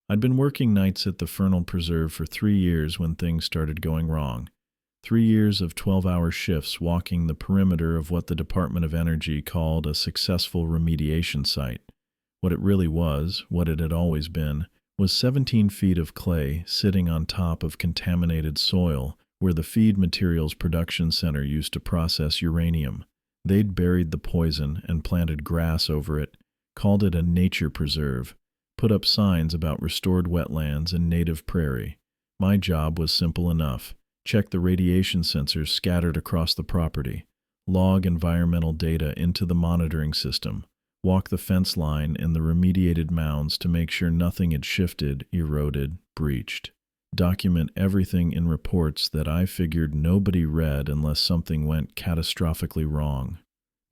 I'd been working nights at the Fernald Preserve for 3 years when things started going wrong. 3 years of 12-hour shifts walking the perimeter of what the Department of Energy called a successful remediation site. What it really was, what it had always been, was 17 feet of clay sitting on top of contaminated soil where the Feed Materials Production Center used to process uranium. They'd buried the poison and planted grass over it, called it a nature preserve, put up signs about restored wetlands and native prairie. My job was simple enough. Check the radiation sensors scattered across the property, log environmental data into the monitoring system, walk the fence line in the remediated mounds to make sure nothing had shifted, eroded, breached. Document everything in reports that I figured nobody read unless something went catastrophically wrong.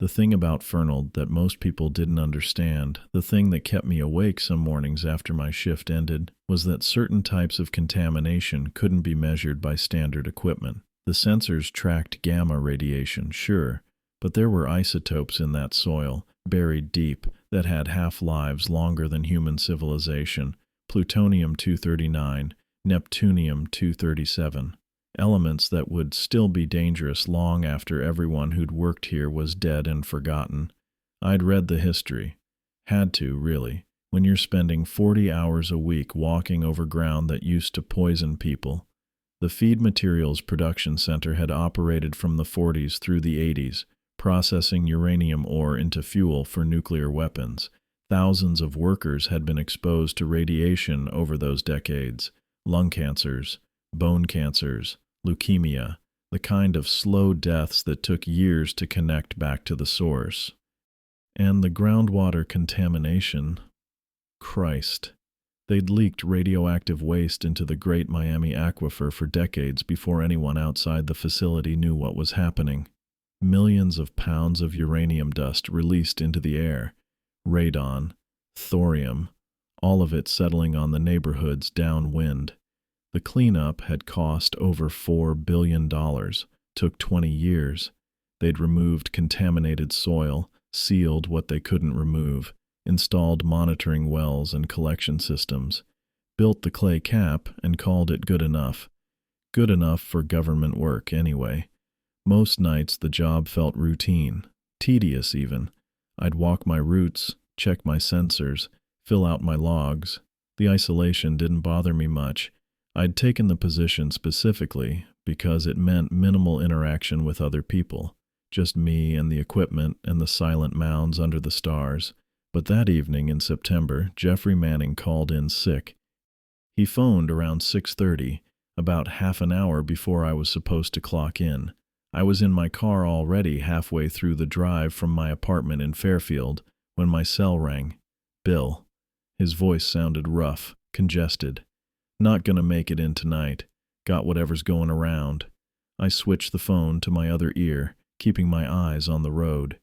The thing about Fernald that most people didn't understand, the thing that kept me awake some mornings after my shift ended, was that certain types of contamination couldn't be measured by standard equipment. The sensors tracked gamma radiation, sure, but there were isotopes in that soil, buried deep, that had half-lives longer than human civilization: plutonium-239, Neptunium-237. Elements that would still be dangerous long after everyone who'd worked here was dead and forgotten. I'd read the history. Had to, really, when you're spending 40 hours a week walking over ground that used to poison people. The Feed Materials Production Center had operated from the 40s through the 80s, processing uranium ore into fuel for nuclear weapons. Thousands of workers had been exposed to radiation over those decades: lung cancers, bone cancers, leukemia, the kind of slow deaths that took years to connect back to the source. And the groundwater contamination. Christ. They'd leaked radioactive waste into the Great Miami Aquifer for decades before anyone outside the facility knew what was happening. Millions of pounds of uranium dust released into the air. Radon, thorium, all of it settling on the neighborhoods downwind. The cleanup had cost over $4 billion, took 20 years. They'd removed contaminated soil, sealed what they couldn't remove, installed monitoring wells and collection systems, built the clay cap and called it good enough. Good enough for government work, anyway. Most nights the job felt routine, tedious even. I'd walk my routes, check my sensors, fill out my logs. The isolation didn't bother me much. I'd taken the position specifically because it meant minimal interaction with other people, just me and the equipment and the silent mounds under the stars. But that evening in September, Jeffrey Manning called in sick. He phoned around 6:30, about half an hour before I was supposed to clock in. I was in my car already halfway through the drive from my apartment in Fairfield when my cell rang. Bill. His voice sounded rough, congested. Not gonna make it in tonight. Got whatever's going around. I switched the phone to my other ear, keeping my eyes on the road.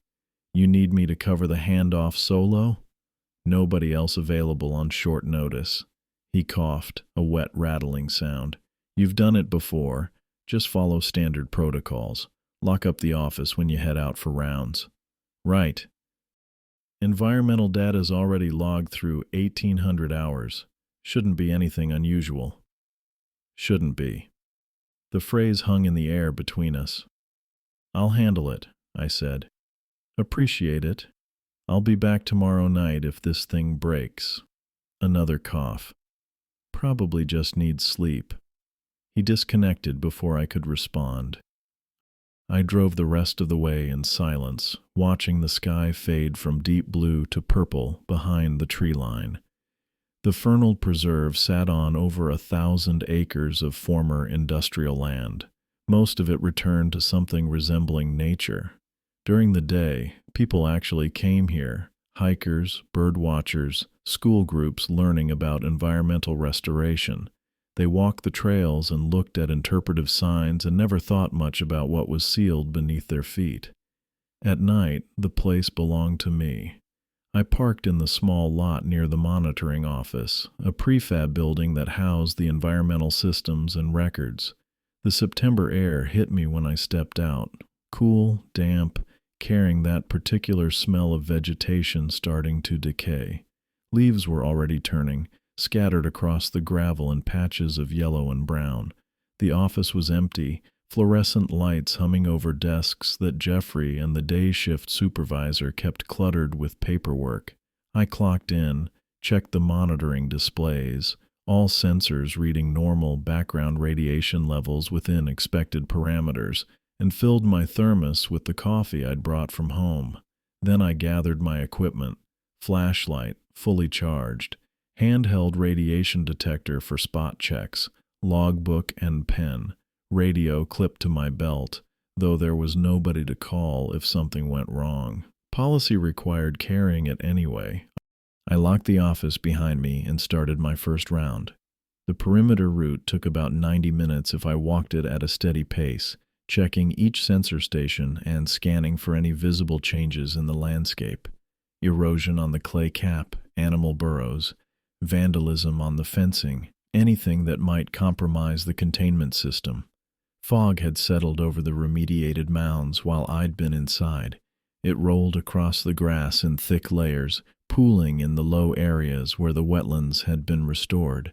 You need me to cover the handoff solo? Nobody else available on short notice. He coughed, a wet rattling sound. You've done it before. Just follow standard protocols. Lock up the office when you head out for rounds. Right. Environmental data's already logged through 1,800 hours. Shouldn't be anything unusual. Shouldn't be. The phrase hung in the air between us. I'll handle it, I said. Appreciate it. I'll be back tomorrow night if this thing breaks. Another cough. Probably just needs sleep. He disconnected before I could respond. I drove the rest of the way in silence, watching the sky fade from deep blue to purple behind the tree line. The Fernald Preserve sat on over 1,000 acres of former industrial land. Most of it returned to something resembling nature. During the day, people actually came here: hikers, bird watchers, school groups learning about environmental restoration. They walked the trails and looked at interpretive signs and never thought much about what was sealed beneath their feet. At night, the place belonged to me. I parked in the small lot near the monitoring office, a prefab building that housed the environmental systems and records. The September air hit me when I stepped out, cool, damp, carrying that particular smell of vegetation starting to decay. Leaves were already turning, scattered across the gravel in patches of yellow and brown. The office was empty, fluorescent lights humming over desks that Jeffrey and the day shift supervisor kept cluttered with paperwork. I clocked in, checked the monitoring displays, all sensors reading normal background radiation levels within expected parameters, and filled my thermos with the coffee I'd brought from home. Then I gathered my equipment: flashlight, fully charged, handheld radiation detector for spot checks, logbook and pen, radio clipped to my belt, though there was nobody to call if something went wrong. Policy required carrying it anyway. I locked the office behind me and started my first round. The perimeter route took about 90 minutes if I walked it at a steady pace, checking each sensor station and scanning for any visible changes in the landscape: erosion on the clay cap, animal burrows, vandalism on the fencing, anything that might compromise the containment system. Fog had settled over the remediated mounds while I'd been inside. It rolled across the grass in thick layers, pooling in the low areas where the wetlands had been restored.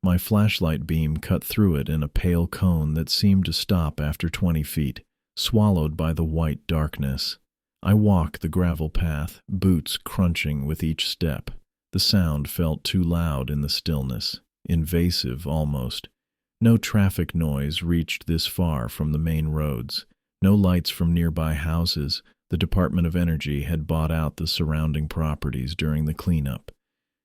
My flashlight beam cut through it in a pale cone that seemed to stop after 20 feet, swallowed by the white darkness. I walked the gravel path, boots crunching with each step. The sound felt too loud in the stillness, invasive almost. No traffic noise reached this far from the main roads, no lights from nearby houses. The Department of Energy had bought out the surrounding properties during the cleanup.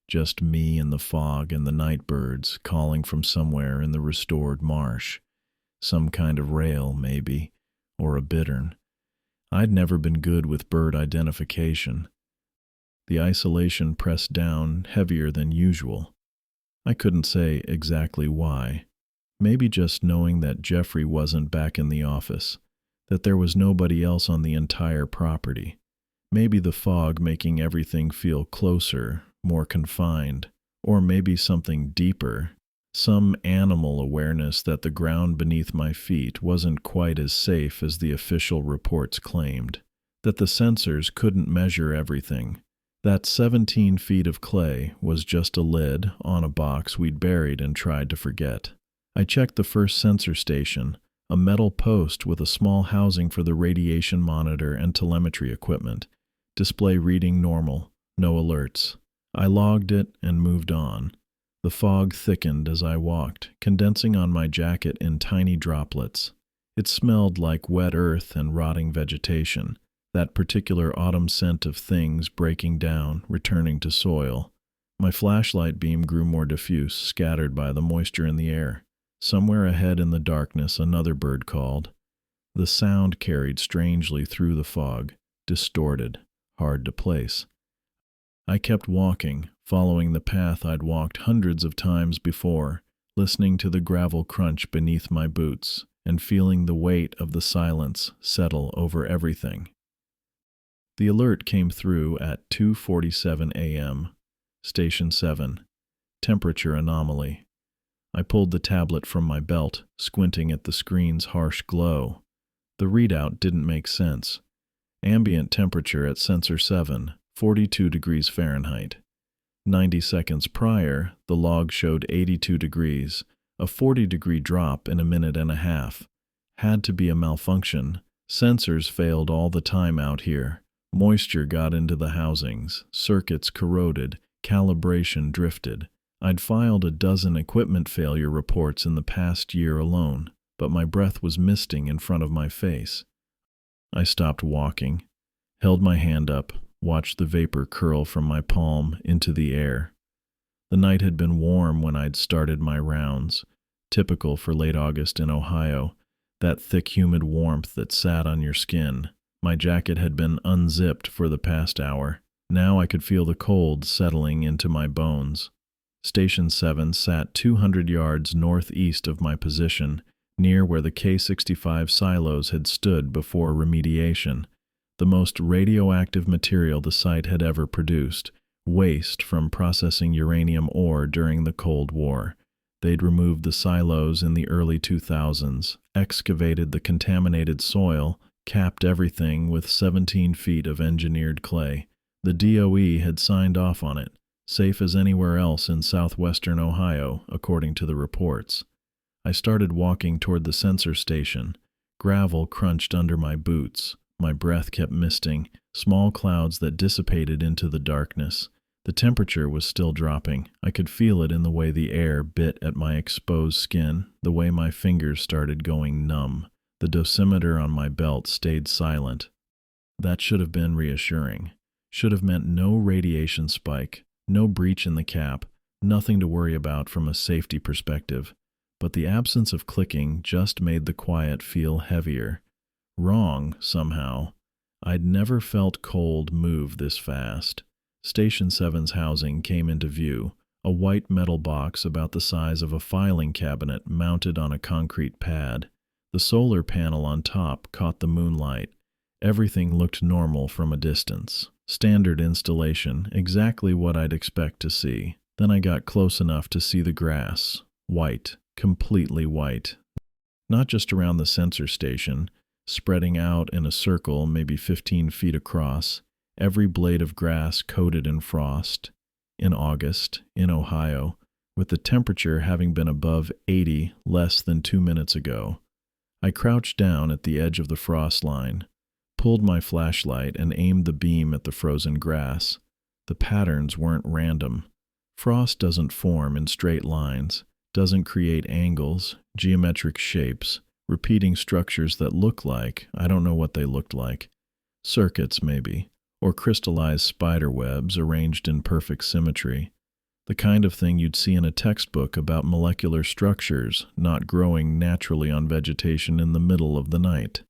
Just me and the fog and the night birds calling from somewhere in the restored marsh. Some kind of rail, maybe, or a bittern. I'd never been good with bird identification. The isolation pressed down heavier than usual. I couldn't say exactly why. Maybe just knowing that Jeffrey wasn't back in the office, that there was nobody else on the entire property. Maybe the fog making everything feel closer, more confined, or maybe something deeper, some animal awareness that the ground beneath my feet wasn't quite as safe as the official reports claimed, that the sensors couldn't measure everything, that 17 feet of clay was just a lid on a box we'd buried and tried to forget. I checked the first sensor station, a metal post with a small housing for the radiation monitor and telemetry equipment. Display reading normal, no alerts. I logged it and moved on. The fog thickened as I walked, condensing on my jacket in tiny droplets. It smelled like wet earth and rotting vegetation, that particular autumn scent of things breaking down, returning to soil. My flashlight beam grew more diffuse, scattered by the moisture in the air. Somewhere ahead in the darkness, another bird called. The sound carried strangely through the fog, distorted, hard to place. I kept walking, following the path I'd walked hundreds of times before, listening to the gravel crunch beneath my boots and feeling the weight of the silence settle over everything. The alert came through at 2:47 a.m. Station 7. Temperature anomaly. I pulled the tablet from my belt, squinting at the screen's harsh glow. The readout didn't make sense. Ambient temperature at sensor 7, 42 degrees Fahrenheit. 90 seconds prior, the log showed 82 degrees, a 40-degree drop in a minute and a half. Had to be a malfunction. Sensors failed all the time out here. Moisture got into the housings, circuits corroded, calibration drifted. I'd filed a dozen equipment failure reports in the past year alone, but my breath was misting in front of my face. I stopped walking, held my hand up, watched the vapor curl from my palm into the air. The night had been warm when I'd started my rounds, typical for late August in Ohio, that thick humid warmth that sat on your skin. My jacket had been unzipped for the past hour. Now I could feel the cold settling into my bones. Station 7 sat 200 yards northeast of my position, near where the K-65 silos had stood before remediation, the most radioactive material the site had ever produced, waste from processing uranium ore during the Cold War. They'd removed the silos in the early 2000s, excavated the contaminated soil, capped everything with 17 feet of engineered clay. The DOE had signed off on it. safe as anywhere else in southwestern Ohio, according to the reports. I started walking toward the sensor station. Gravel crunched under my boots. My breath kept misting, small clouds that dissipated into the darkness. The temperature was still dropping. I could feel it in the way the air bit at my exposed skin, the way my fingers started going numb. The dosimeter on my belt stayed silent. That should have been reassuring. Should have meant no radiation spike, no breach in the cap, nothing to worry about from a safety perspective. But the absence of clicking just made the quiet feel heavier. Wrong, somehow. I'd never felt cold move this fast. Station 7's housing came into view, a white metal box about the size of a filing cabinet mounted on a concrete pad. The solar panel on top caught the moonlight. Everything looked normal from a distance. Standard installation, exactly what I'd expect to see. Then I got close enough to see the grass. White, completely white. Not just around the sensor station, spreading out in a circle maybe 15 feet across, every blade of grass coated in frost. In August, in Ohio, with the temperature having been above 80 less than 2 minutes ago. I crouched down at the edge of the frost line, pulled my flashlight and aimed the beam at the frozen grass. The patterns weren't random. Frost doesn't form in straight lines, doesn't create angles, geometric shapes, repeating structures that look like, I don't know what they looked like, circuits maybe, or crystallized spider webs arranged in perfect symmetry. The kind of thing you'd see in a textbook about molecular structures not growing naturally on vegetation in the middle of the night.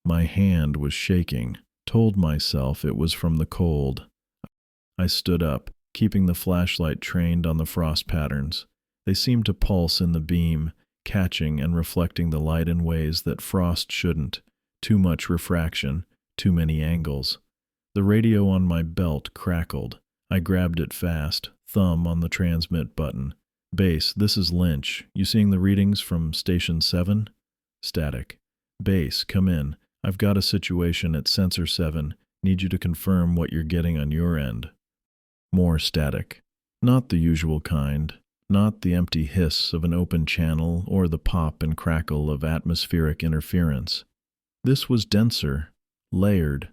My hand was shaking, told myself it was from the cold. I stood up, keeping the flashlight trained on the frost patterns. They seemed to pulse in the beam, catching and reflecting the light in ways that frost shouldn't. Too much refraction, too many angles. The radio on my belt crackled. I grabbed it fast, thumb on the transmit button. Base, this is Lynch. You seeing the readings from Station 7? Static. Base, come in. I've got a situation at Sensor 7. Need you to confirm what you're getting on your end. More static. Not the usual kind. Not the empty hiss of an open channel or the pop and crackle of atmospheric interference. This was denser, layered,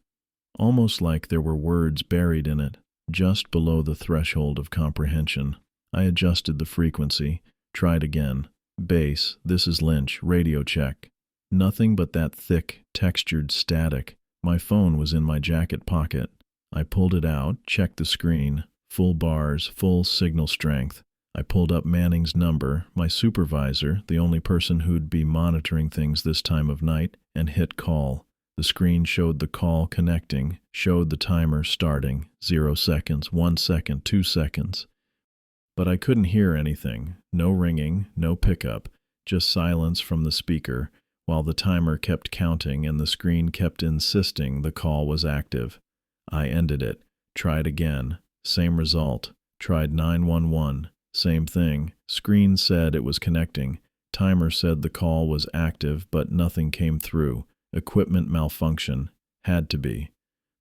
almost like there were words buried in it, just below the threshold of comprehension. I adjusted the frequency, tried again. Base, this is Lynch, radio check. Nothing but that thick, textured static. My phone was in my jacket pocket. I pulled it out, checked the screen. Full bars, full signal strength. I pulled up Manning's number, my supervisor, the only person who'd be monitoring things this time of night, and hit call. The screen showed the call connecting, showed the timer starting, 0 seconds, 1 second, 2 seconds. But I couldn't hear anything, no ringing, no pickup, just silence from the speaker, while the timer kept counting and the screen kept insisting the call was active. I ended it, tried again, same result, tried 911. Same thing. Screen said it was connecting. Timer said the call was active, but nothing came through. Equipment malfunction. Had to be.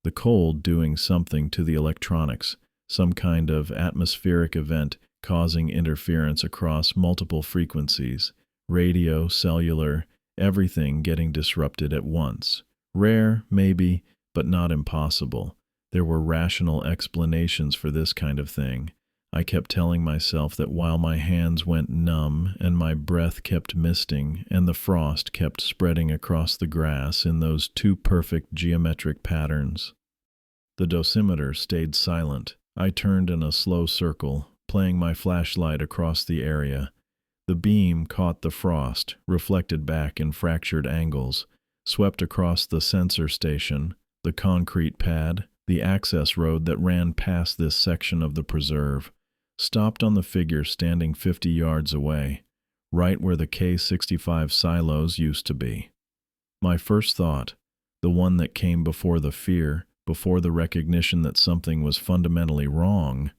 The cold doing something to the electronics. Some kind of atmospheric event causing interference across multiple frequencies. Radio, cellular, everything getting disrupted at once. Rare, maybe, but not impossible. There were rational explanations for this kind of thing. I kept telling myself that while my hands went numb and my breath kept misting and the frost kept spreading across the grass in those two perfect geometric patterns. The dosimeter stayed silent. I turned in a slow circle, playing my flashlight across the area. The beam caught the frost, reflected back in fractured angles, swept across the sensor station, the concrete pad, the access road that ran past this section of the preserve. Stopped on the figure standing 50 yards away, right where the K-65 silos used to be. My first thought, the one that came before the fear, before the recognition that something was fundamentally wrong,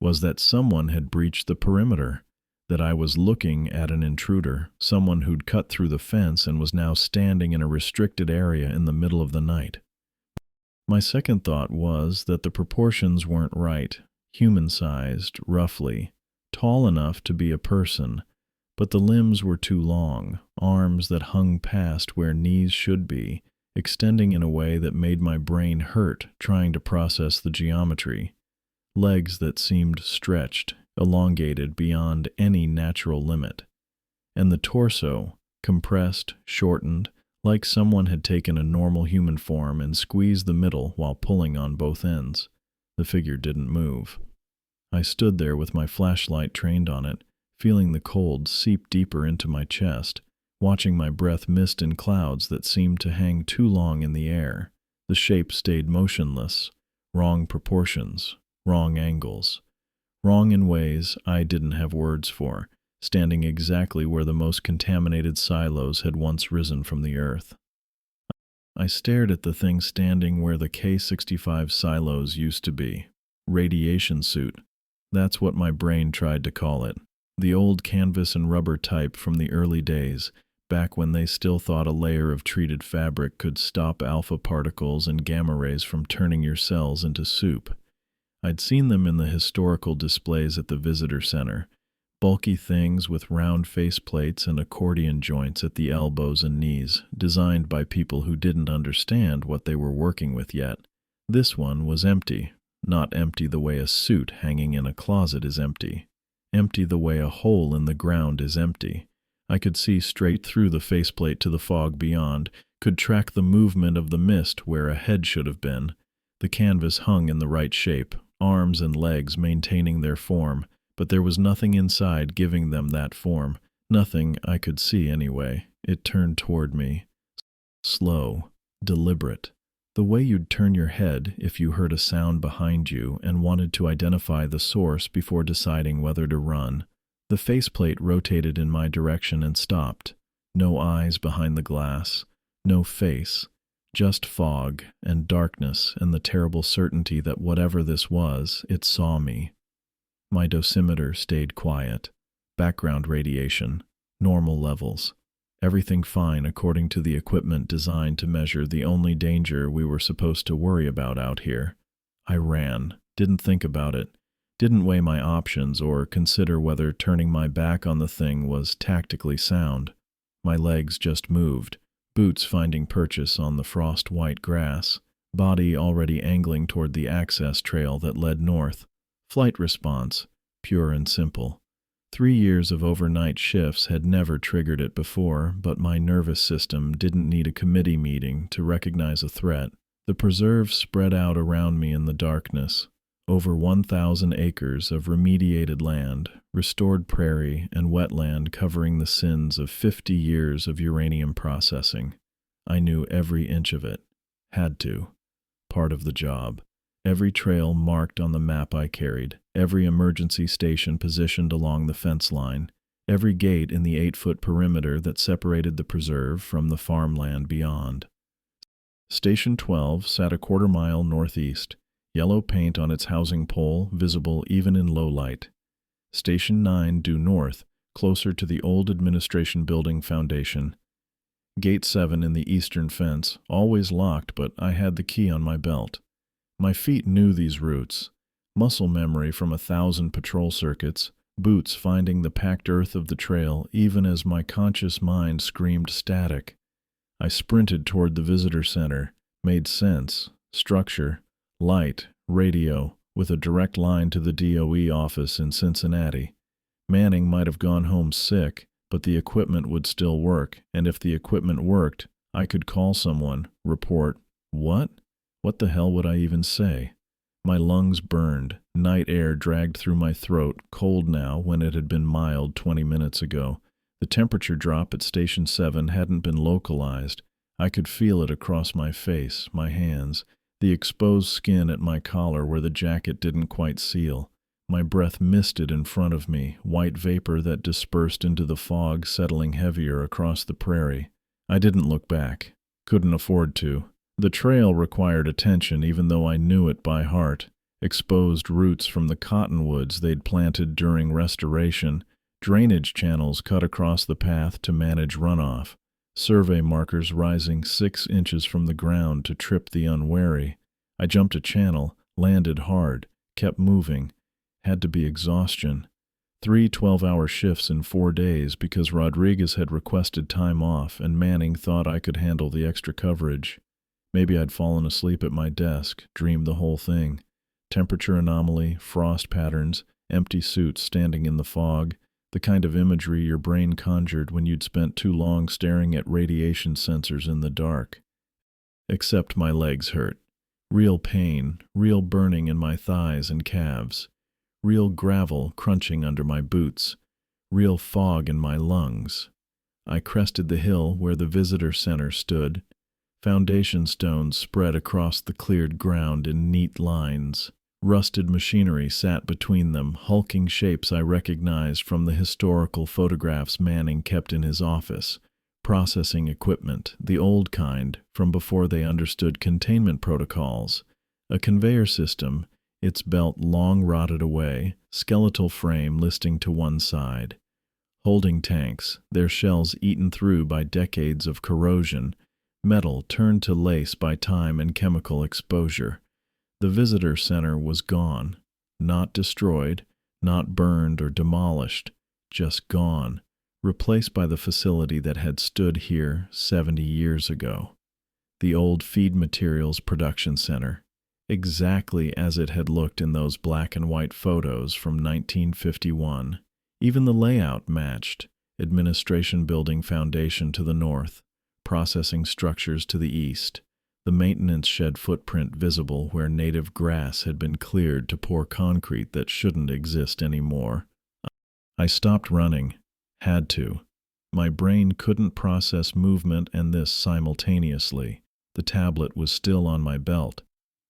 was that someone had breached the perimeter, that I was looking at an intruder, someone who'd cut through the fence and was now standing in a restricted area in the middle of the night. My second thought was that the proportions weren't right. human-sized, roughly, tall enough to be a person, but the limbs were too long, arms that hung past where knees should be, extending in a way that made my brain hurt trying to process the geometry, legs that seemed stretched, elongated beyond any natural limit, and the torso, compressed, shortened, like someone had taken a normal human form and squeezed the middle while pulling on both ends. The figure didn't move. I stood there with my flashlight trained on it, feeling the cold seep deeper into my chest, watching my breath mist in clouds that seemed to hang too long in the air. The shape stayed motionless, wrong proportions, wrong angles, wrong in ways I didn't have words for, standing exactly where the most contaminated silos had once risen from the earth. I stared at the thing standing where the K-65 silos used to be. Radiation suit. That's what my brain tried to call it. The old canvas and rubber type from the early days, back when they still thought a layer of treated fabric could stop alpha particles and gamma rays from turning your cells into soup. I'd seen them in the historical displays at the visitor center, bulky things with round faceplates and accordion joints at the elbows and knees, designed by people who didn't understand what they were working with yet. This one was empty, not empty the way a suit hanging in a closet is empty. Empty the way a hole in the ground is empty. I could see straight through the faceplate to the fog beyond, could track the movement of the mist where a head should have been. The canvas hung in the right shape, arms and legs maintaining their form, but there was nothing inside giving them that form. Nothing I could see anyway. It turned toward me. Slow, deliberate. The way you'd turn your head if you heard a sound behind you and wanted to identify the source before deciding whether to run. The faceplate rotated in my direction and stopped. No eyes behind the glass. No face. Just fog and darkness and the terrible certainty that whatever this was, it saw me. My dosimeter stayed quiet. Background radiation. Normal levels. Everything fine according to the equipment designed to measure the only danger we were supposed to worry about out here. I ran. Didn't think about it. Didn't weigh my options or consider whether turning my back on the thing was tactically sound. My legs just moved, boots finding purchase on the frost-white grass, body already angling toward the access trail that led north. Flight response, pure and simple. 3 years of overnight shifts had never triggered it before, but my nervous system didn't need a committee meeting to recognize a threat. The preserve spread out around me in the darkness. Over 1,000 acres of remediated land, restored prairie, and wetland covering the sins of 50 years of uranium processing. I knew every inch of it. Had to. Part of the job. Every trail marked on the map I carried, every emergency station positioned along the fence line, every gate in the 8-foot perimeter that separated the preserve from the farmland beyond. Station 12 sat a quarter-mile northeast, yellow paint on its housing pole visible even in low light. Station 9 due north, closer to the old administration building foundation. Gate 7 in the eastern fence, always locked, but I had the key on my belt. My feet knew these routes. Muscle memory from 1,000 patrol circuits, boots finding the packed earth of the trail even as my conscious mind screamed static. I sprinted toward the visitor center, made sense, structure, light, radio, with a direct line to the DOE office in Cincinnati. Manning might have gone home sick, but the equipment would still work, and if the equipment worked, I could call someone, report. What? What the hell would I even say? My lungs burned, night air dragged through my throat, cold now when it had been mild 20 minutes ago. The temperature drop at Station 7 hadn't been localized. I could feel it across my face, my hands, the exposed skin at my collar where the jacket didn't quite seal. My breath misted in front of me, white vapor that dispersed into the fog settling heavier across the prairie. I didn't look back. Couldn't afford to. The trail required attention even though I knew it by heart. Exposed roots from the cottonwoods they'd planted during restoration, drainage channels cut across the path to manage runoff, survey markers rising 6 inches from the ground to trip the unwary. I jumped a channel, landed hard, kept moving, Had to be exhaustion. 3 12-hour shifts in 4 days because Rodriguez had requested time off and Manning thought I could handle the extra coverage. Maybe I'd fallen asleep at my desk, dreamed the whole thing. Temperature anomaly, frost patterns, empty suits standing in the fog, the kind of imagery your brain conjured when you'd spent too long staring at radiation sensors in the dark. Except my legs hurt. Real pain, real burning in my thighs and calves. Real gravel crunching under my boots. Real fog in my lungs. I crested the hill where the visitor center stood. Foundation stones spread across the cleared ground in neat lines. Rusted machinery sat between them, hulking shapes I recognized from the historical photographs Manning kept in his office. Processing equipment, the old kind, from before they understood containment protocols. A conveyor system, its belt long rotted away, skeletal frame listing to one side. Holding tanks, their shells eaten through by decades of corrosion, metal turned to lace by time and chemical exposure. The visitor center was gone, not destroyed, not burned or demolished, just gone, replaced by the facility that had stood here 70 years ago. The old feed materials production center, exactly as it had looked in those black and white photos from 1951. Even the layout matched: administration building foundation to the north, processing structures to the east, the maintenance shed footprint visible where native grass had been cleared to pour concrete that shouldn't exist anymore. I stopped running. Had to. My brain couldn't process movement and this simultaneously. The tablet was still on my belt.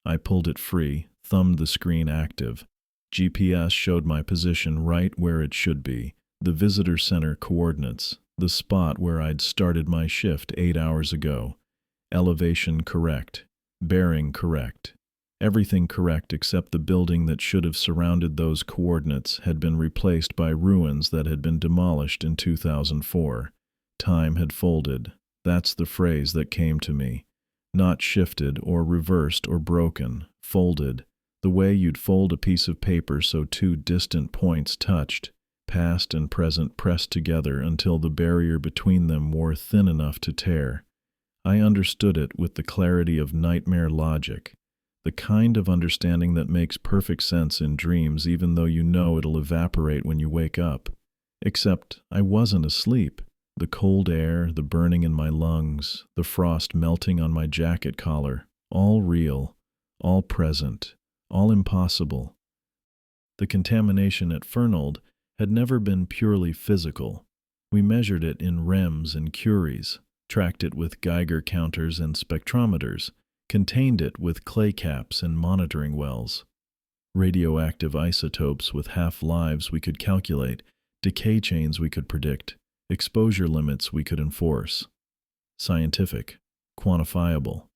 I pulled it free, thumbed the screen active. GPS showed my position right where it should be, the visitor center coordinates, the spot where I'd started my shift 8 hours ago. Elevation correct, bearing correct. Everything correct except the building that should have surrounded those coordinates had been replaced by ruins that had been demolished in 2004. Time had folded. That's the phrase that came to me. Not shifted or reversed or broken, folded. The way you'd fold a piece of paper so two distant points touched, past and present pressed together until the barrier between them wore thin enough to tear. I understood it with the clarity of nightmare logic. The kind of understanding that makes perfect sense in dreams even though you know it'll evaporate when you wake up. Except I wasn't asleep. The cold air, the burning in my lungs, the frost melting on my jacket collar, all real, all present, all impossible. The contamination at Fernald had never been purely physical. We measured it in REMs and Curies, tracked it with Geiger counters and spectrometers, contained it with clay caps and monitoring wells. Radioactive isotopes with half-lives we could calculate, decay chains we could predict, exposure limits we could enforce. Scientific, quantifiable,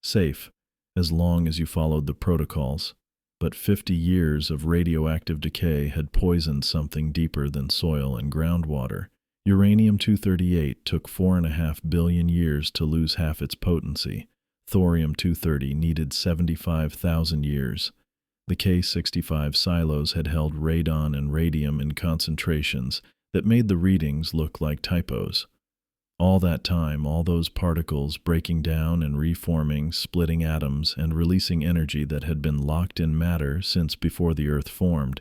safe, as long as you followed the protocols. But 50 years of radioactive decay had poisoned something deeper than soil and groundwater. Uranium-238 took 4.5 billion years to lose half its potency. Thorium-230 needed 75,000 years. The K-65 silos had held radon and radium in concentrations that made the readings look like typos. All that time, all those particles breaking down and reforming, splitting atoms, and releasing energy that had been locked in matter since before the Earth formed.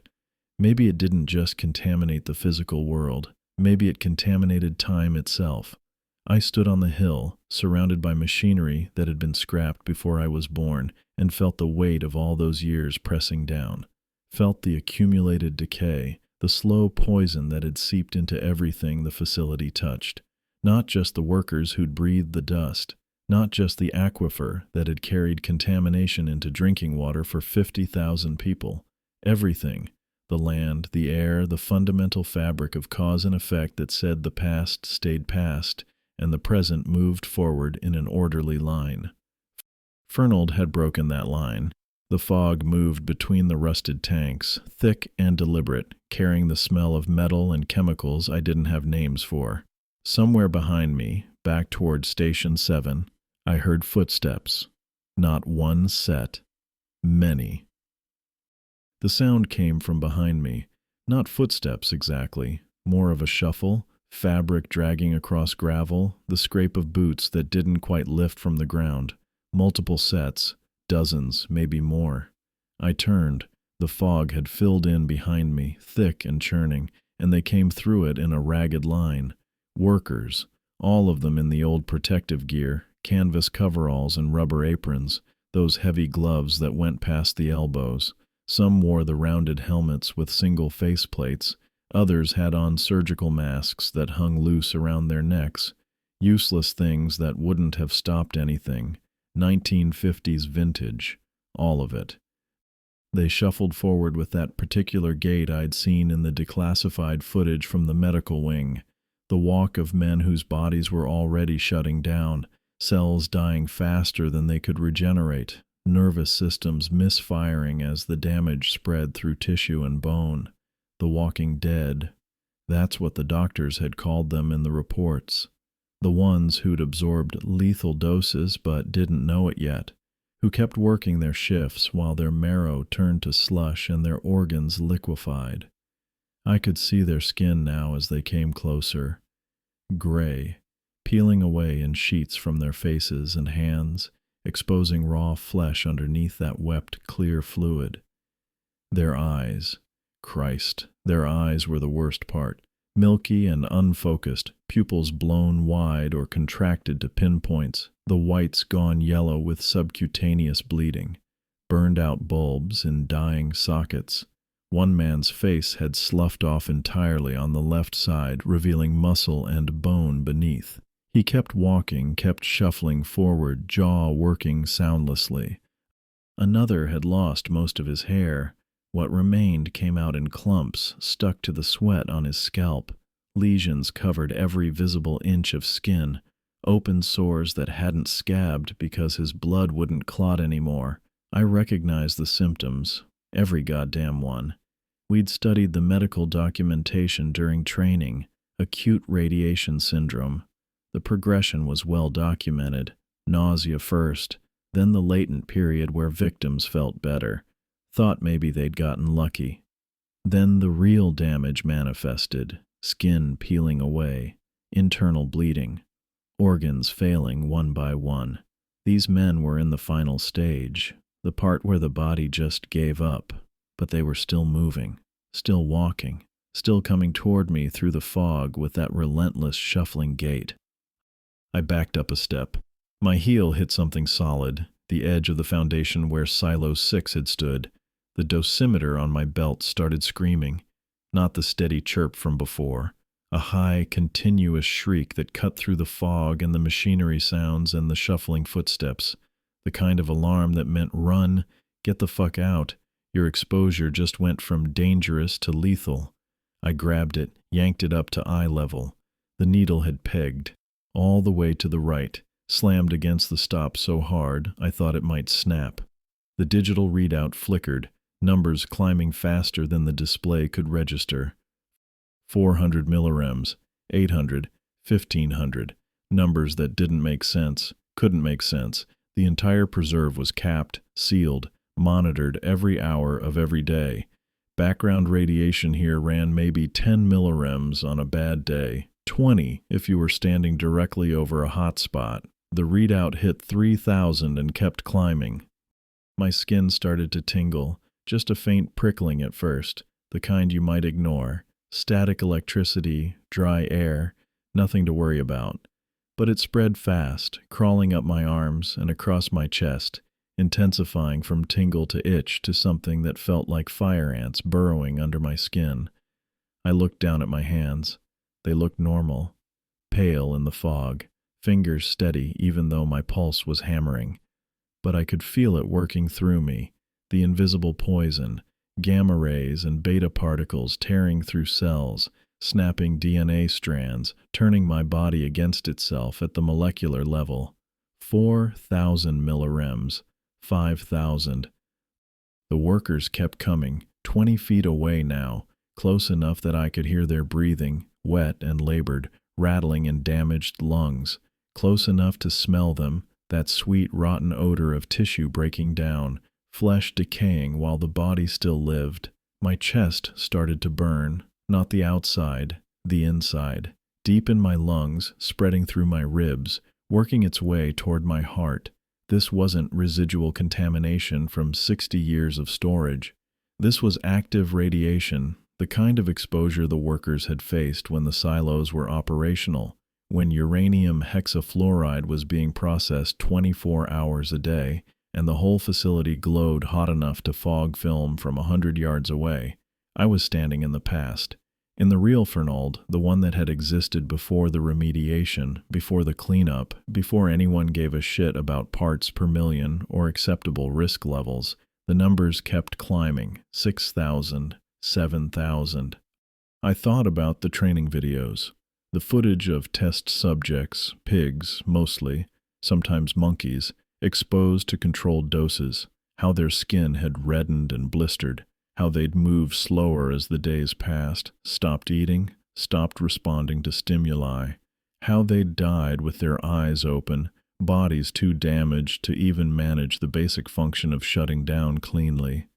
Maybe it didn't just contaminate the physical world. Maybe it contaminated time itself. I stood on the hill, surrounded by machinery that had been scrapped before I was born, and felt the weight of all those years pressing down. Felt the accumulated decay, the slow poison that had seeped into everything the facility touched. Not just the workers who'd breathed the dust, not just the aquifer that had carried contamination into drinking water for 50,000 people. Everything. The land, the air, the fundamental fabric of cause and effect that said the past stayed past, and the present moved forward in an orderly line. Fernald had broken that line. The fog moved between the rusted tanks, thick and deliberate, carrying the smell of metal and chemicals I didn't have names for. Somewhere behind me, back toward Station 7, I heard footsteps. Not one set. Many. The sound came from behind me. Not footsteps exactly, more of a shuffle, fabric dragging across gravel, the scrape of boots that didn't quite lift from the ground. Multiple sets, dozens, maybe more. I turned. The fog had filled in behind me, thick and churning, and they came through it in a ragged line. Workers, all of them in the old protective gear, canvas coveralls and rubber aprons, those heavy gloves that went past the elbows. Some wore the rounded helmets with single face plates. Others had on surgical masks that hung loose around their necks. Useless things that wouldn't have stopped anything. 1950s vintage. All of it. They shuffled forward with that particular gait I'd seen in the declassified footage from the medical wing. The walk of men whose bodies were already shutting down, cells dying faster than they could regenerate, nervous systems misfiring as the damage spread through tissue and bone. The walking dead. That's what the doctors had called them in the reports. The ones who'd absorbed lethal doses but didn't know it yet, who kept working their shifts while their marrow turned to slush and their organs liquefied. I could see their skin now as they came closer. Gray, peeling away in sheets from their faces and hands, exposing raw flesh underneath that wept clear fluid. Their eyes. Christ, their eyes were the worst part. Milky and unfocused, pupils blown wide or contracted to pinpoints, the whites gone yellow with subcutaneous bleeding, burned out bulbs in dying sockets. One man's face had sloughed off entirely on the left side, revealing muscle and bone beneath. He kept walking, kept shuffling forward, jaw working soundlessly. Another had lost most of his hair. What remained came out in clumps, stuck to the sweat on his scalp. Lesions covered every visible inch of skin, open sores that hadn't scabbed because his blood wouldn't clot anymore. I recognized the symptoms, every goddamn one. We'd studied the medical documentation during training, acute radiation syndrome. The progression was well documented. Nausea first, then the latent period where victims felt better. Thought maybe they'd gotten lucky. Then the real damage manifested, skin peeling away, internal bleeding, organs failing one by one. These men were in the final stage, the part where the body just gave up, but they were still moving, still walking, still coming toward me through the fog with that relentless shuffling gait. I backed up a step. My heel hit something solid, the edge of the foundation where Silo 6 had stood. The dosimeter on my belt started screaming, not the steady chirp from before, a high, continuous shriek that cut through the fog and the machinery sounds and the shuffling footsteps, the kind of alarm that meant run, get the fuck out, your exposure just went from dangerous to lethal. I grabbed it, yanked it up to eye level. The needle had pegged, all the way to the right, slammed against the stop so hard I thought it might snap. The digital readout flickered, numbers climbing faster than the display could register. 400 millirems, 800, 1500, numbers that didn't make sense, couldn't make sense. The entire preserve was capped, sealed, monitored every hour of every day. Background radiation here ran maybe 10 millirems on a bad day, 20 if you were standing directly over a hot spot. The readout hit 3,000 and kept climbing. My skin started to tingle. Just a faint prickling at first, the kind you might ignore. Static electricity, dry air, nothing to worry about. But it spread fast, crawling up my arms and across my chest, intensifying from tingle to itch to something that felt like fire ants burrowing under my skin. I looked down at my hands. They looked normal, pale in the fog, fingers steady even though my pulse was hammering. But I could feel it working through me. The invisible poison, gamma rays and beta particles tearing through cells, snapping DNA strands, turning my body against itself at the molecular level. 4,000 millirems, 5,000. The workers kept coming, 20 feet away now, close enough that I could hear their breathing, wet and labored, rattling in damaged lungs, close enough to smell them, that sweet rotten odor of tissue breaking down, flesh decaying while the body still lived. My chest started to burn, not the outside, the inside, deep in my lungs, spreading through my ribs, working its way toward my heart. This wasn't residual contamination from 60 years of storage. This was active radiation, the kind of exposure the workers had faced when the silos were operational, when uranium hexafluoride was being processed 24 hours a day, and the whole facility glowed hot enough to fog film from 100 yards away. I was standing in the past. In the real Fernald, the one that had existed before the remediation, before the cleanup, before anyone gave a shit about parts per million or acceptable risk levels, the numbers kept climbing, 6,000, 7,000. I thought about the training videos, the footage of test subjects, pigs mostly, sometimes monkeys, exposed to controlled doses, how their skin had reddened and blistered, how they'd move slower as the days passed, stopped eating, stopped responding to stimuli, how they'd died with their eyes open, bodies too damaged to even manage the basic function of shutting down cleanly.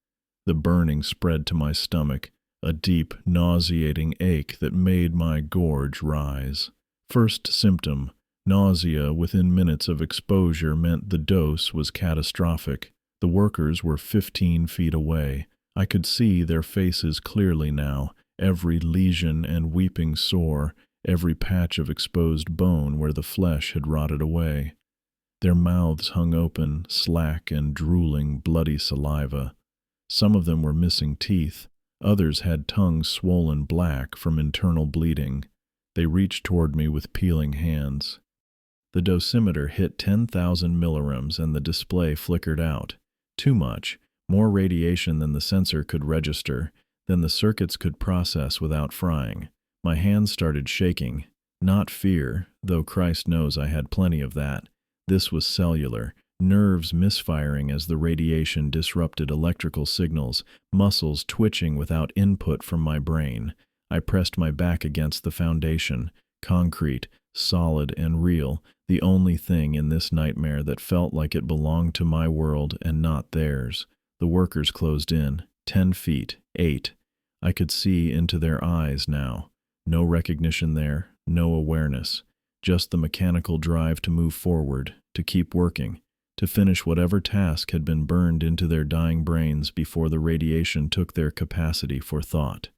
The burning spread to my stomach, a deep, nauseating ache that made my gorge rise. First symptom, nausea within minutes of exposure, meant the dose was catastrophic. The workers were 15 feet away. I could see their faces clearly now, every lesion and weeping sore, every patch of exposed bone where the flesh had rotted away. Their mouths hung open, slack and drooling bloody saliva. Some of them were missing teeth. Others had tongues swollen black from internal bleeding. They reached toward me with peeling hands. The dosimeter hit 10,000 millirems and the display flickered out. Too much, more radiation than the sensor could register, than the circuits could process without frying. My hands started shaking. Not fear, though Christ knows I had plenty of that. This was cellular, nerves misfiring as the radiation disrupted electrical signals, muscles twitching without input from my brain. I pressed my back against the foundation, concrete, solid and real, the only thing in this nightmare that felt like it belonged to my world and not theirs. The workers closed in, 10 feet, 8. I could see into their eyes now. No recognition there, no awareness. Just the mechanical drive to move forward, to keep working, to finish whatever task had been burned into their dying brains before the radiation took their capacity for thought.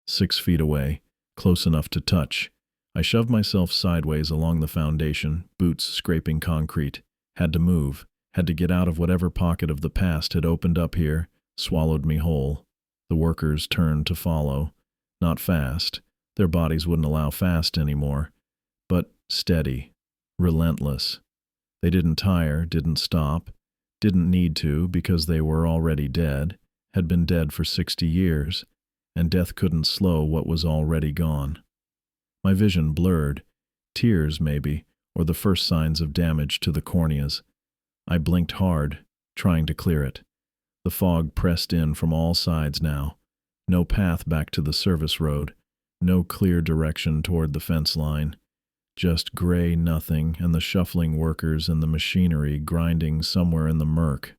6 feet away, close enough to touch. I shoved myself sideways along the foundation, boots scraping concrete. Had to move, had to get out of whatever pocket of the past had opened up here, swallowed me whole. The workers turned to follow. Not fast. Their bodies wouldn't allow fast anymore. But steady, relentless. They didn't tire, didn't stop, didn't need to because they were already dead, had been dead for 60 years, and death couldn't slow what was already gone. My vision blurred, tears maybe, or the first signs of damage to the corneas. I blinked hard, trying to clear it. The fog pressed in from all sides now. No path back to the service road, no clear direction toward the fence line. Just gray nothing and the shuffling workers and the machinery grinding somewhere in the murk.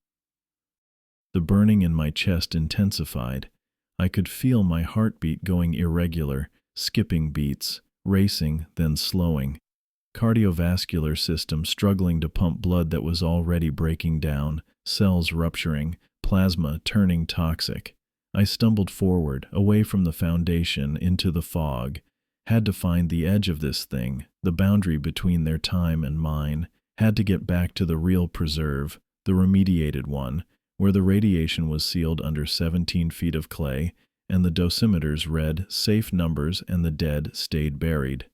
The burning in my chest intensified. I could feel my heartbeat going irregular, skipping beats, racing, then slowing. Cardiovascular system struggling to pump blood that was already breaking down, cells rupturing, plasma turning toxic. I stumbled forward, away from the foundation, into the fog. Had to find the edge of this thing, the boundary between their time and mine. Had to get back to the real preserve, the remediated one, where the radiation was sealed under 17 feet of clay, and the dosimeters read safe numbers and the dead stayed buried.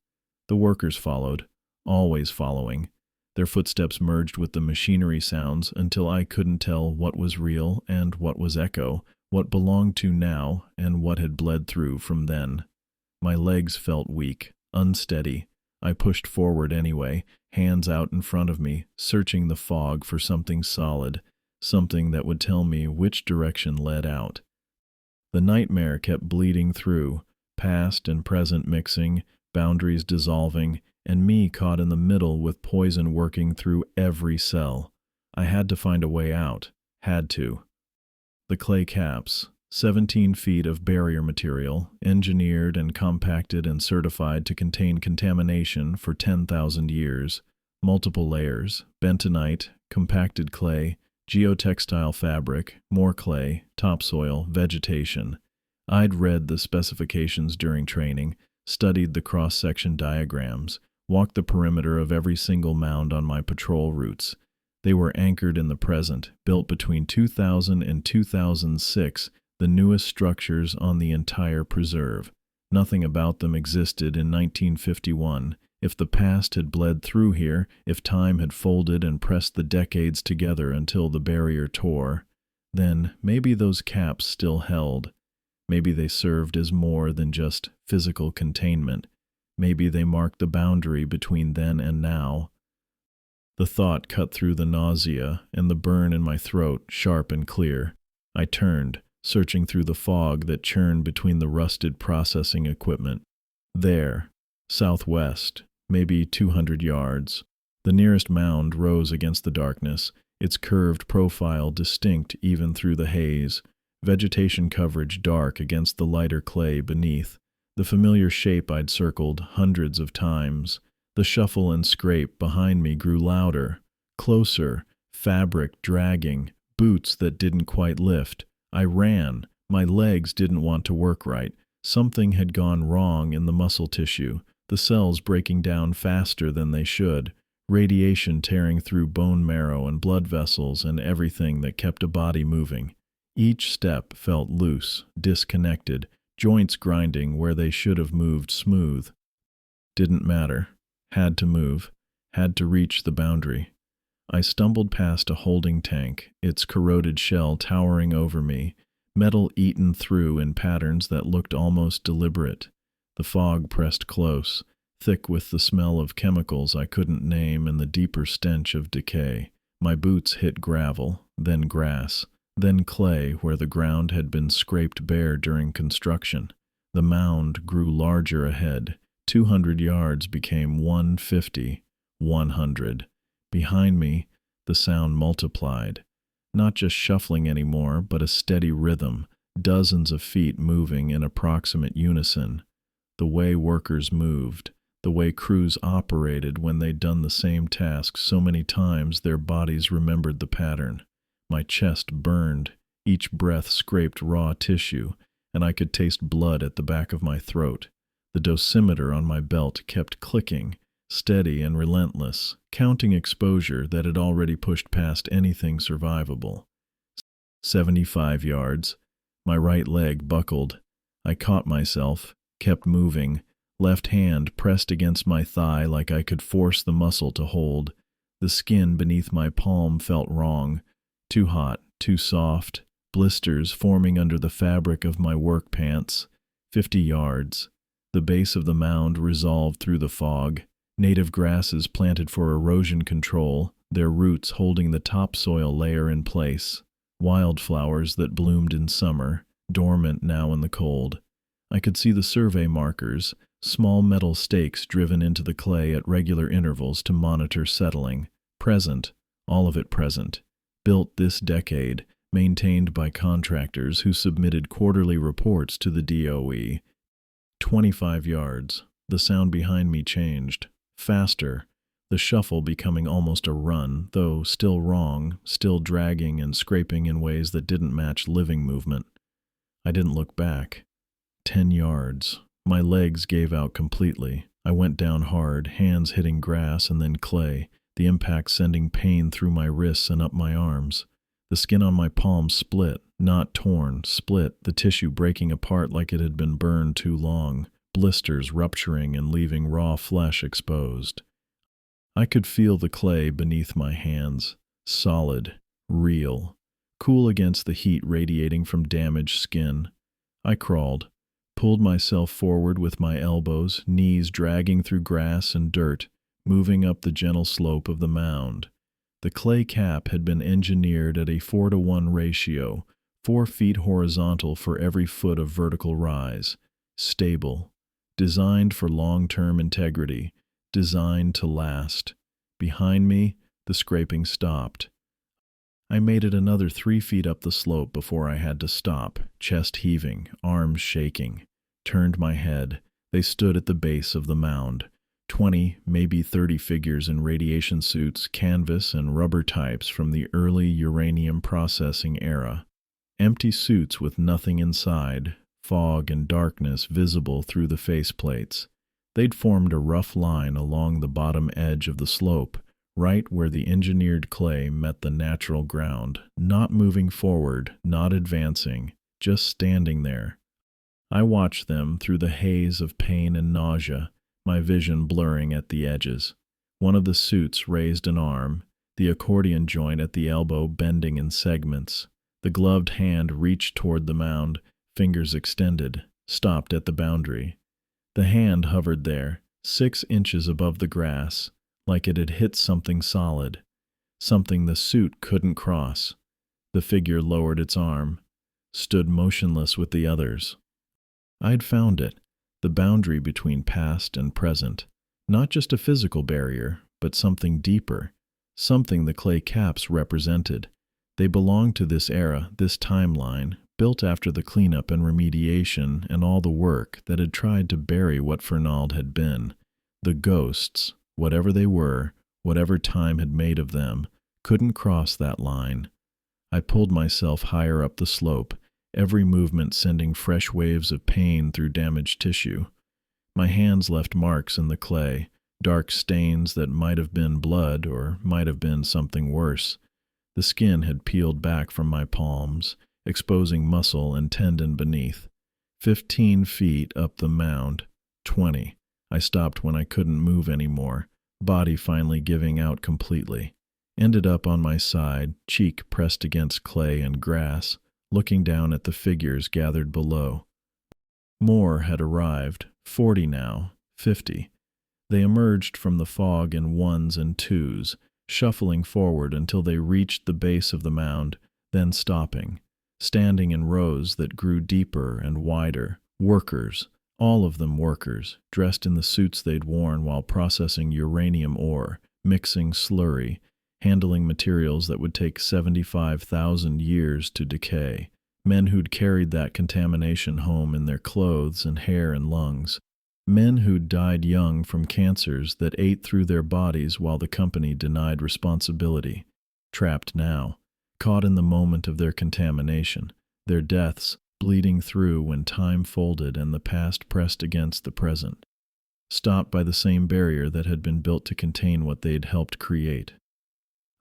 The workers followed, always following. Their footsteps merged with the machinery sounds until I couldn't tell what was real and what was echo, what belonged to now and what had bled through from then. My legs felt weak, unsteady. I pushed forward anyway, hands out in front of me, searching the fog for something solid, something that would tell me which direction led out. The nightmare kept bleeding through, past and present mixing, boundaries dissolving, and me caught in the middle with poison working through every cell. I had to find a way out, Had to. The clay caps, 17 feet of barrier material, engineered and compacted and certified to contain contamination for 10,000 years, multiple layers, bentonite, compacted clay, geotextile fabric, more clay, topsoil, vegetation. I'd read the specifications during training, studied the cross-section diagrams, walked the perimeter of every single mound on my patrol routes. They were anchored in the present, built between 2000 and 2006, the newest structures on the entire preserve. Nothing about them existed in 1951. If the past had bled through here, if time had folded and pressed the decades together until the barrier tore, then maybe those caps still held. Maybe they served as more than just physical containment. Maybe they marked the boundary between then and now. The thought cut through the nausea and the burn in my throat, sharp and clear. I turned, searching through the fog that churned between the rusted processing equipment. There, southwest, maybe 200 yards. The nearest mound rose against the darkness, its curved profile distinct even through the haze, vegetation coverage dark against the lighter clay beneath. The familiar shape I'd circled hundreds of times. The shuffle and scrape behind me grew louder, closer, fabric dragging, boots that didn't quite lift. I ran. My legs didn't want to work right. Something had gone wrong in the muscle tissue, the cells breaking down faster than they should, radiation tearing through bone marrow and blood vessels and everything that kept a body moving. Each step felt loose, disconnected, joints grinding where they should have moved smooth. Didn't matter. Had to move. Had to reach the boundary. I stumbled past a holding tank, its corroded shell towering over me, metal eaten through in patterns that looked almost deliberate. The fog pressed close, thick with the smell of chemicals I couldn't name and the deeper stench of decay. My boots hit gravel, then grass, then clay where the ground had been scraped bare during construction. The mound grew larger ahead. 200 yards became 150, 100. Behind me, the sound multiplied. Not just shuffling anymore, but a steady rhythm, dozens of feet moving in approximate unison. The way workers moved, the way crews operated when they'd done the same task so many times their bodies remembered the pattern. My chest burned, each breath scraped raw tissue, and I could taste blood at the back of my throat. The dosimeter on my belt kept clicking, steady and relentless, counting exposure that had already pushed past anything survivable. 75 yards. My right leg buckled. I caught myself, kept moving, left hand pressed against my thigh like I could force the muscle to hold. The skin beneath my palm felt wrong, too hot, too soft, blisters forming under the fabric of my work pants. 50 yards. The base of the mound resolved through the fog, native grasses planted for erosion control, their roots holding the topsoil layer in place, wildflowers that bloomed in summer, dormant now in the cold. I could see the survey markers, small metal stakes driven into the clay at regular intervals to monitor settling. Present, all of it present. Built this decade, maintained by contractors who submitted quarterly reports to the DOE. 25 yards. The sound behind me changed. Faster. The shuffle becoming almost a run, though still wrong, still dragging and scraping in ways that didn't match living movement. I didn't look back. 10 yards. My legs gave out completely. I went down hard, hands hitting grass and then clay, the impact sending pain through my wrists and up my arms. The skin on my palm split, not torn, split, the tissue breaking apart like it had been burned too long, blisters rupturing and leaving raw flesh exposed. I could feel the clay beneath my hands, solid, real, cool against the heat radiating from damaged skin. I crawled, pulled myself forward with my elbows, knees dragging through grass and dirt, moving up the gentle slope of the mound. The clay cap had been engineered at a 4-to-1 ratio, 4 feet horizontal for every foot of vertical rise. Stable. Designed for long-term integrity. Designed to last. Behind me, the scraping stopped. I made it another 3 feet up the slope before I had to stop, chest heaving, arms shaking. Turned my head. They stood at the base of the mound. 20, maybe 30 figures in radiation suits, canvas, and rubber types from the early uranium processing era. Empty suits with nothing inside, fog and darkness visible through the faceplates. They'd formed a rough line along the bottom edge of the slope, right where the engineered clay met the natural ground, not moving forward, not advancing, just standing there. I watched them through the haze of pain and nausea, my vision blurring at the edges. One of the suits raised an arm, the accordion joint at the elbow bending in segments. The gloved hand reached toward the mound, fingers extended, stopped at the boundary. The hand hovered there, 6 inches above the grass, like it had hit something solid, something the suit couldn't cross. The figure lowered its arm, stood motionless with the others. I'd found it, the boundary between past and present, not just a physical barrier, but something deeper, something the clay caps represented. They belonged to this era, this timeline, built after the cleanup and remediation and all the work that had tried to bury what Fernald had been. The ghosts, whatever they were, whatever time had made of them, couldn't cross that line. I pulled myself higher up the slope, every movement sending fresh waves of pain through damaged tissue. My hands left marks in the clay, dark stains that might have been blood or might have been something worse. The skin had peeled back from my palms, exposing muscle and tendon beneath. 15 feet up the mound, 20. I stopped when I couldn't move anymore, body finally giving out completely. Ended up on my side, cheek pressed against clay and grass, looking down at the figures gathered below. More had arrived, 40 now, 50. They emerged from the fog in ones and twos, shuffling forward until they reached the base of the mound, then stopping, standing in rows that grew deeper and wider. Workers, all of them workers, dressed in the suits they'd worn while processing uranium ore, mixing slurry, handling materials that would take 75,000 years to decay. Men who'd carried that contamination home in their clothes and hair and lungs. Men who'd died young from cancers that ate through their bodies while the company denied responsibility. Trapped now, caught in the moment of their contamination, their deaths bleeding through when time folded and the past pressed against the present. Stopped by the same barrier that had been built to contain what they'd helped create.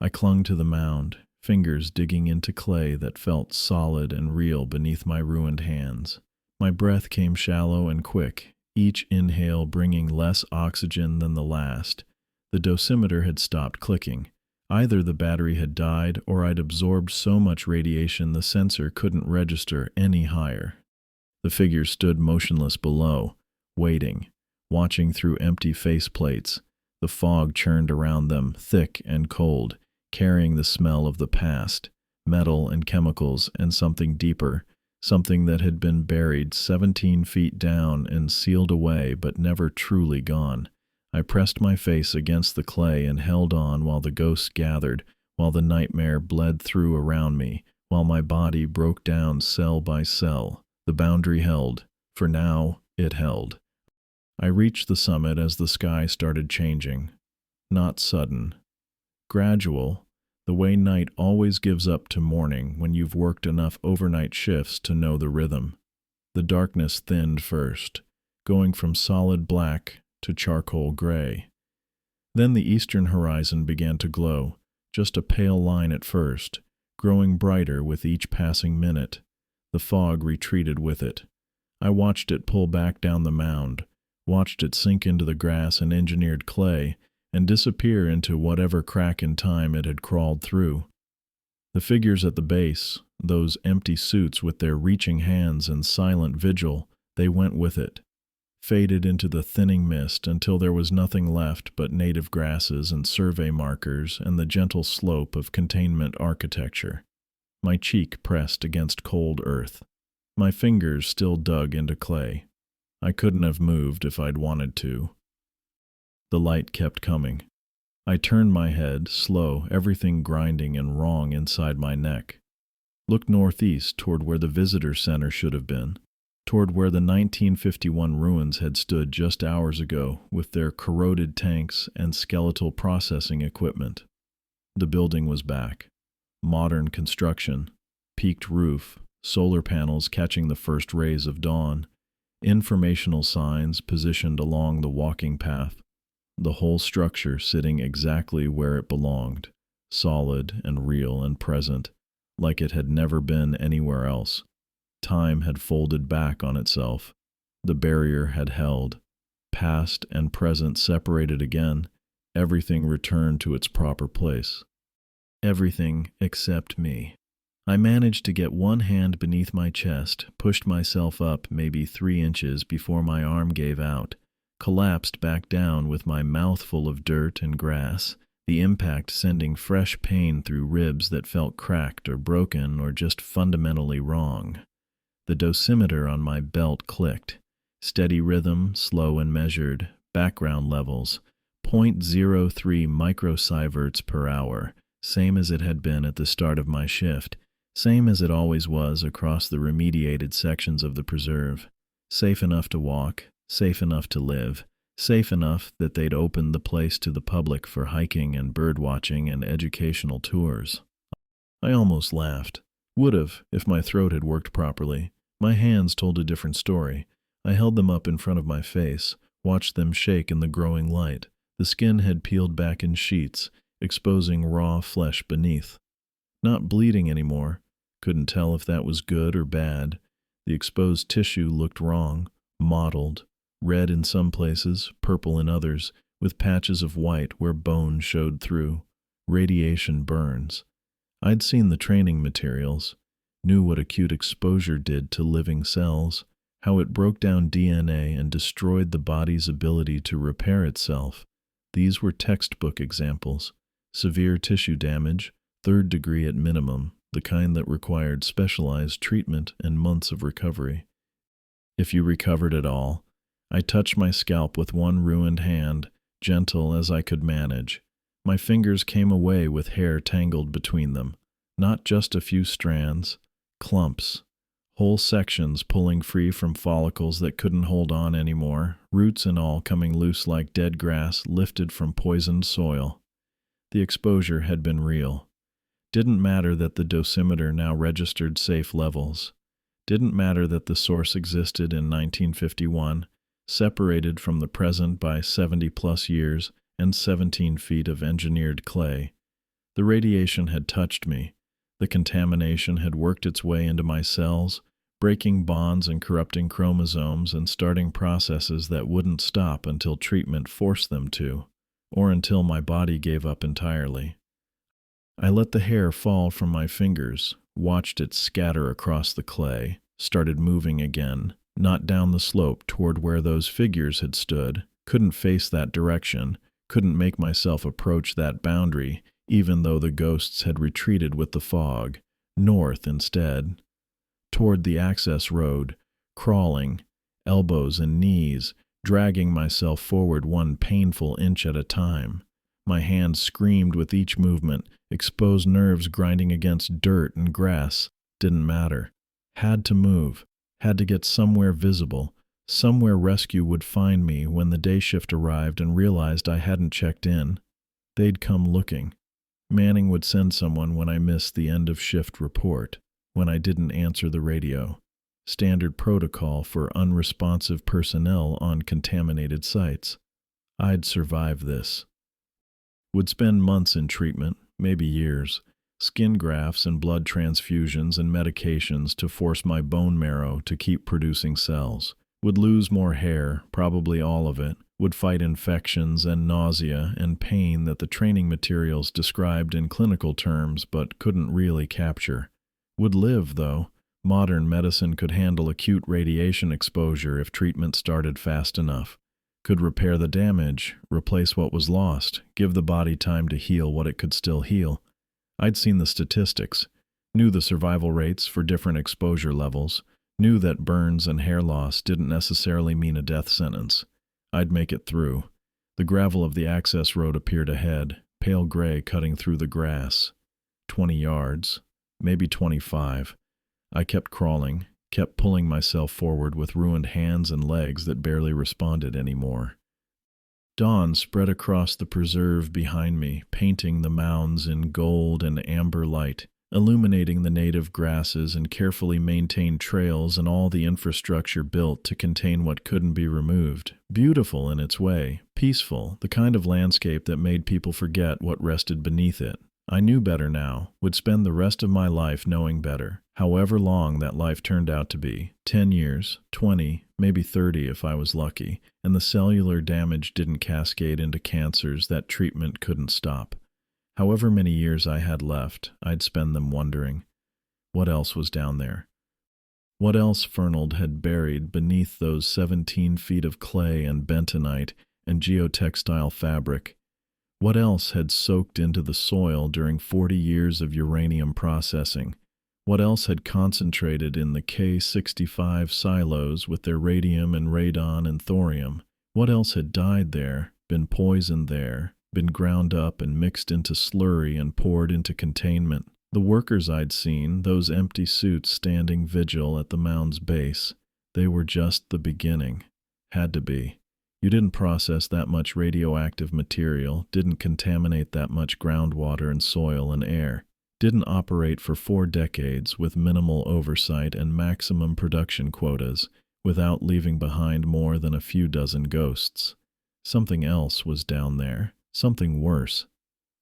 I clung to the mound, fingers digging into clay that felt solid and real beneath my ruined hands. My breath came shallow and quick, each inhale bringing less oxygen than the last. The dosimeter had stopped clicking. Either the battery had died or I'd absorbed so much radiation the sensor couldn't register any higher. The figure stood motionless below, waiting, watching through empty faceplates. The fog churned around them, thick and cold, carrying the smell of the past, metal and chemicals and something deeper, something that had been buried 17 feet down and sealed away but never truly gone. I pressed my face against the clay and held on while the ghosts gathered, while the nightmare bled through around me, while my body broke down cell by cell. The boundary held. For now, it held. I reached the summit as the sky started changing. Not sudden. Gradual, the way night always gives up to morning when you've worked enough overnight shifts to know the rhythm. The darkness thinned first, going from solid black to charcoal gray. Then the eastern horizon began to glow, just a pale line at first, growing brighter with each passing minute. The fog retreated with it. I watched it pull back down the mound, watched it sink into the grass and engineered clay, and disappear into whatever crack in time it had crawled through. The figures at the base, those empty suits with their reaching hands and silent vigil, they went with it, faded into the thinning mist until there was nothing left but native grasses and survey markers and the gentle slope of containment architecture. My cheek pressed against cold earth. My fingers still dug into clay. I couldn't have moved if I'd wanted to. The light kept coming. I turned my head, slow, everything grinding and wrong inside my neck. Looked northeast toward where the visitor center should have been, toward where the 1951 ruins had stood just hours ago with their corroded tanks and skeletal processing equipment. The building was back. Modern construction, peaked roof, solar panels catching the first rays of dawn, informational signs positioned along the walking path, the whole structure sitting exactly where it belonged, solid and real and present, like it had never been anywhere else. Time had folded back on itself. The barrier had held. Past and present separated again. Everything returned to its proper place. Everything except me. I managed to get one hand beneath my chest, pushed myself up maybe 3 inches before my arm gave out, collapsed back down with my mouth full of dirt and grass, the impact sending fresh pain through ribs that felt cracked or broken or just fundamentally wrong. The dosimeter on my belt clicked. Steady rhythm, slow and measured, background levels, 0.03 microsieverts per hour, same as it had been at the start of my shift, same as it always was across the remediated sections of the preserve. Safe enough to walk, safe enough to live, safe enough that they'd opened the place to the public for hiking and birdwatching and educational tours. I almost laughed. Would have, if my throat had worked properly. My hands told a different story. I held them up in front of my face, watched them shake in the growing light. The skin had peeled back in sheets, exposing raw flesh beneath. Not bleeding anymore. Couldn't tell if that was good or bad. The exposed tissue looked wrong, mottled, red in some places, purple in others, with patches of white where bone showed through. Radiation burns. I'd seen the training materials, knew what acute exposure did to living cells, how it broke down DNA and destroyed the body's ability to repair itself. These were textbook examples. Severe tissue damage, 3rd degree at minimum, the kind that required specialized treatment and months of recovery. If you recovered at all, I touched my scalp with one ruined hand, gentle as I could manage. My fingers came away with hair tangled between them, not just a few strands, clumps, whole sections pulling free from follicles that couldn't hold on anymore, roots and all coming loose like dead grass lifted from poisoned soil. The exposure had been real. Didn't matter that the dosimeter now registered safe levels. Didn't matter that the source existed in 1951, separated from the present by 70-plus years and 17 feet of engineered clay. The radiation had touched me. The contamination had worked its way into my cells, breaking bonds and corrupting chromosomes and starting processes that wouldn't stop until treatment forced them to, or until my body gave up entirely. I let the hair fall from my fingers, watched it scatter across the clay, started moving again, not down the slope toward where those figures had stood, couldn't face that direction, couldn't make myself approach that boundary, even though the ghosts had retreated with the fog, north instead. Toward the access road, crawling, elbows and knees, dragging myself forward one painful inch at a time. My hands screamed with each movement, exposed nerves grinding against dirt and grass. Didn't matter. Had to move. Had to get somewhere visible. Somewhere rescue would find me when the day shift arrived and realized I hadn't checked in. They'd come looking. Manning would send someone when I missed the end of shift report, when I didn't answer the radio. Standard protocol for unresponsive personnel on contaminated sites. I'd survive this. Would spend months in treatment, maybe years, skin grafts and blood transfusions and medications to force my bone marrow to keep producing cells. Would lose more hair, probably all of it. Would fight infections and nausea and pain that the training materials described in clinical terms but couldn't really capture. Would live, though. Modern medicine could handle acute radiation exposure if treatment started fast enough. Could repair the damage, replace what was lost, give the body time to heal what it could still heal. I'd seen the statistics, knew the survival rates for different exposure levels, knew that burns and hair loss didn't necessarily mean a death sentence. I'd make it through. The gravel of the access road appeared ahead, pale gray cutting through the grass. 20 yards, maybe 25. I kept crawling, kept pulling myself forward with ruined hands and legs that barely responded anymore. Dawn spread across the preserve behind me, painting the mounds in gold and amber light, illuminating the native grasses and carefully maintained trails and all the infrastructure built to contain what couldn't be removed. Beautiful in its way, peaceful, the kind of landscape that made people forget what rested beneath it. I knew better now, would spend the rest of my life knowing better, however long that life turned out to be. 10 years, 20, maybe 30 if I was lucky, and the cellular damage didn't cascade into cancers that treatment couldn't stop. However many years I had left, I'd spend them wondering, what else was down there? What else Fernald had buried beneath those 17 feet of clay and bentonite and geotextile fabric? What else had soaked into the soil during 40 years of uranium processing? What else had concentrated in the K-65 silos with their radium and radon and thorium? What else had died there, been poisoned there, been ground up and mixed into slurry and poured into containment? The workers I'd seen, those empty suits standing vigil at the mound's base, they were just the beginning. Had to be. You didn't process that much radioactive material, didn't contaminate that much groundwater and soil and air, didn't operate for 4 decades with minimal oversight and maximum production quotas, without leaving behind more than a few dozen ghosts. Something else was down there, something worse.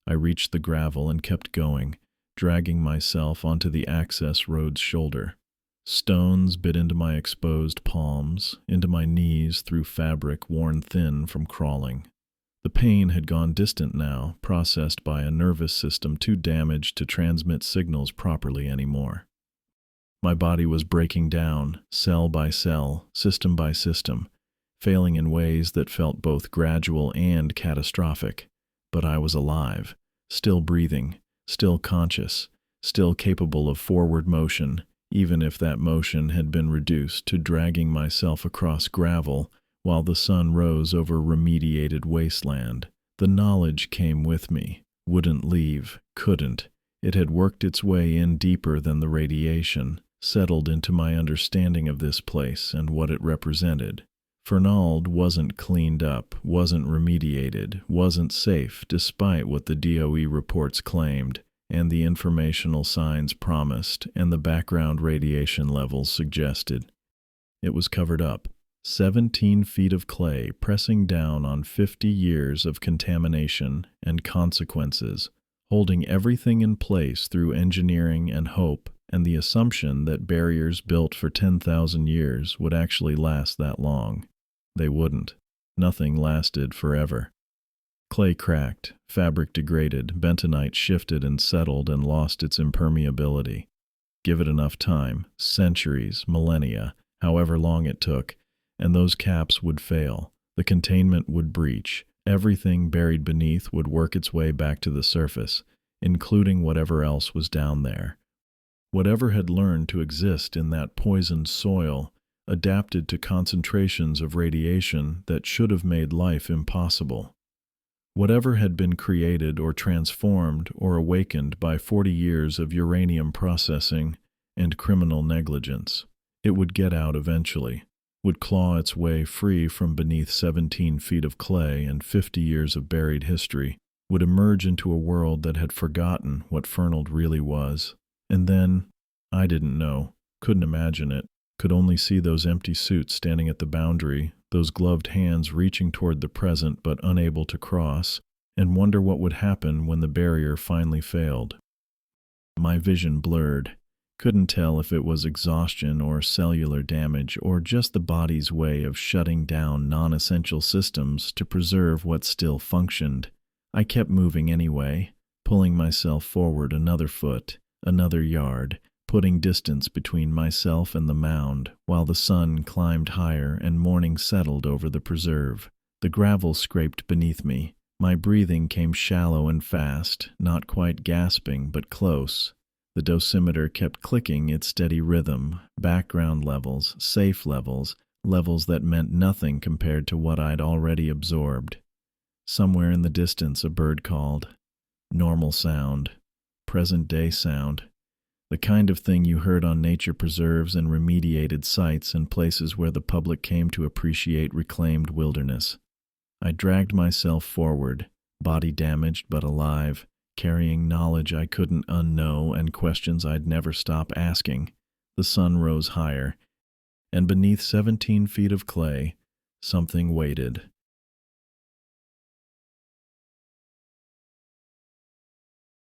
I reached the gravel and kept going, dragging myself onto the access road's shoulder. Stones bit into my exposed palms, into my knees through fabric worn thin from crawling. The pain had gone distant now, processed by a nervous system too damaged to transmit signals properly anymore. My body was breaking down, cell by cell, system by system, failing in ways that felt both gradual and catastrophic. But I was alive, still breathing, still conscious, still capable of forward motion, even if that motion had been reduced to dragging myself across gravel while the sun rose over remediated wasteland. The knowledge came with me, wouldn't leave, couldn't. It had worked its way in deeper than the radiation, settled into my understanding of this place and what it represented. Fernald wasn't cleaned up, wasn't remediated, wasn't safe despite what the DOE reports claimed, and the informational signs promised, and the background radiation levels suggested. It was covered up. 17 feet of clay pressing down on 50 years of contamination and consequences, holding everything in place through engineering and hope and the assumption that barriers built for 10,000 years would actually last that long. They wouldn't. Nothing lasted forever. Clay cracked, fabric degraded, bentonite shifted and settled and lost its impermeability. Give it enough time, centuries, millennia, however long it took, and those caps would fail. The containment would breach. Everything buried beneath would work its way back to the surface, including whatever else was down there. Whatever had learned to exist in that poisoned soil adapted to concentrations of radiation that should have made life impossible. Whatever had been created or transformed or awakened by 40 years of uranium processing and criminal negligence, it would get out eventually, would claw its way free from beneath 17 feet of clay and 50 years of buried history, would emerge into a world that had forgotten what Fernald really was. And then, I didn't know, couldn't imagine it, could only see those empty suits standing at the boundary, those gloved hands reaching toward the present but unable to cross, and wonder what would happen when the barrier finally failed. My vision blurred. Couldn't tell if it was exhaustion or cellular damage or just the body's way of shutting down non-essential systems to preserve what still functioned. I kept moving anyway, pulling myself forward another foot, another yard, putting distance between myself and the mound, while the sun climbed higher and morning settled over the preserve. The gravel scraped beneath me. My breathing came shallow and fast, not quite gasping, but close. The dosimeter kept clicking its steady rhythm, background levels, safe levels, levels that meant nothing compared to what I'd already absorbed. Somewhere in the distance a bird called. Normal sound. Present-day sound. The kind of thing you heard on nature preserves and remediated sites and places where the public came to appreciate reclaimed wilderness. I dragged myself forward, body damaged but alive, carrying knowledge I couldn't unknow and questions I'd never stop asking. The sun rose higher, and beneath 17 feet of clay, something waited.